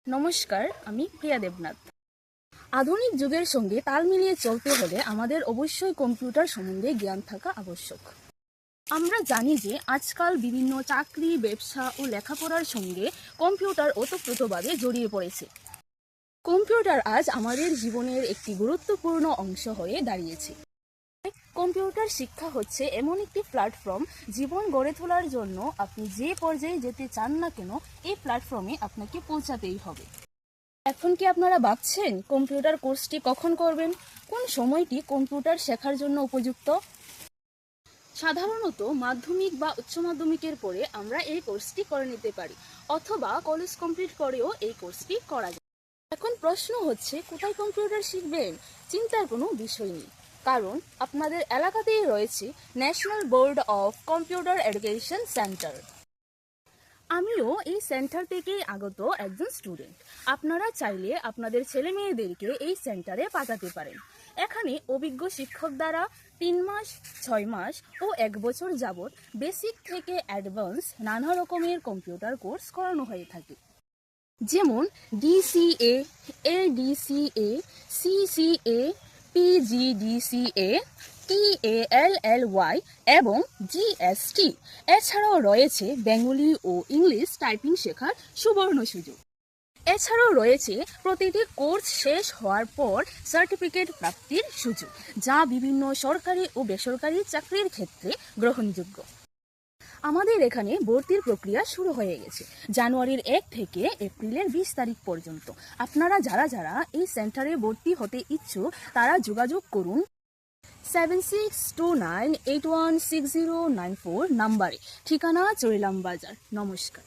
নমস্কার, আমি প্রিয়া দেবনাথ। আধুনিক যুগের সঙ্গে তাল মিলিয়ে চলতে হলে আমাদের অবশ্যই কম্পিউটার সম্বন্ধে জ্ঞান থাকা আবশ্যক। আমরা জানি যে আজকাল বিভিন্ন চাকরি, ব্যবসা ও লেখাপড়ার সঙ্গে কম্পিউটার ওতপ্রোতভাবে জড়িয়ে পড়েছে। কম্পিউটার আজ আমাদের জীবনের একটি গুরুত্বপূর্ণ অংশ হয়ে দাঁড়িয়েছে। কম্পিউটার শিক্ষা হচ্ছে এমন একটি প্ল্যাটফর্ম, জীবন গড়ে তোলার জন্য আপনি যে পর্যায়ে যেতে চান না কেন, এই প্ল্যাটফর্মে আপনাকে পৌঁছাতেই হবে। এখন কি আপনারা ভাবছেন কম্পিউটার কোর্সটি কখন করবেন? কোন সময়টি কম্পিউটার শেখার জন্য উপযুক্ত? সাধারণত মাধ্যমিক বা উচ্চ মাধ্যমিকের পরে আমরা এই কোর্সটি করে নিতে পারি, অথবা কলেজ কমপ্লিট করেও এই কোর্সটি করা যায়। এখন প্রশ্ন হচ্ছে, কোথায় কম্পিউটার শিখবেন? চিন্তার কোনো বিষয় নেই, কারণ আপনাদের এলাকাতেই রয়েছে national board of computer education centre. আমিও এই সেন্টার থেকেই আগত একজন স্টুডেন্ট। আপনারা চাইলে আপনাদের ছেলে মেয়েদেরকে এই সেন্টারে পাঠাতে পারেন। এখানে অভিজ্ঞ শিক্ষক দ্বারা 3 মাস, 6 মাস ও 1 বছর যাবৎ বেসিক থেকে অ্যাডভান্স নানা রকমের কম্পিউটার কোর্স করানো হয়ে থাকে, যেমন DCA, ADCA, CCA, PGDCA, TALLY এবং GST। এছাড়াও রয়েছে বেঙ্গলি ও ইংলিশ টাইপিং শেখার সুবর্ণ সুযোগ। এছাড়াও রয়েছে প্রতিটি কোর্স শেষ হওয়ার পর সার্টিফিকেট প্রাপ্তির সুযোগ, যা বিভিন্ন সরকারি ও বেসরকারি চাকরির ক্ষেত্রে গ্রহণযোগ্য। আমাদের এখানে ভর্তির প্রক্রিয়া শুরু হয়ে গেছে জানুয়ারির 1 থেকে এপ্রিলের 20 তারিখ পর্যন্ত। আপনারা যারা এই সেন্টারে ভর্তি হতে ইচ্ছুক তারা যোগাযোগ করুন 7629816094 নাম্বারে। ঠিকানা চরিলাম বাজার। নমস্কার।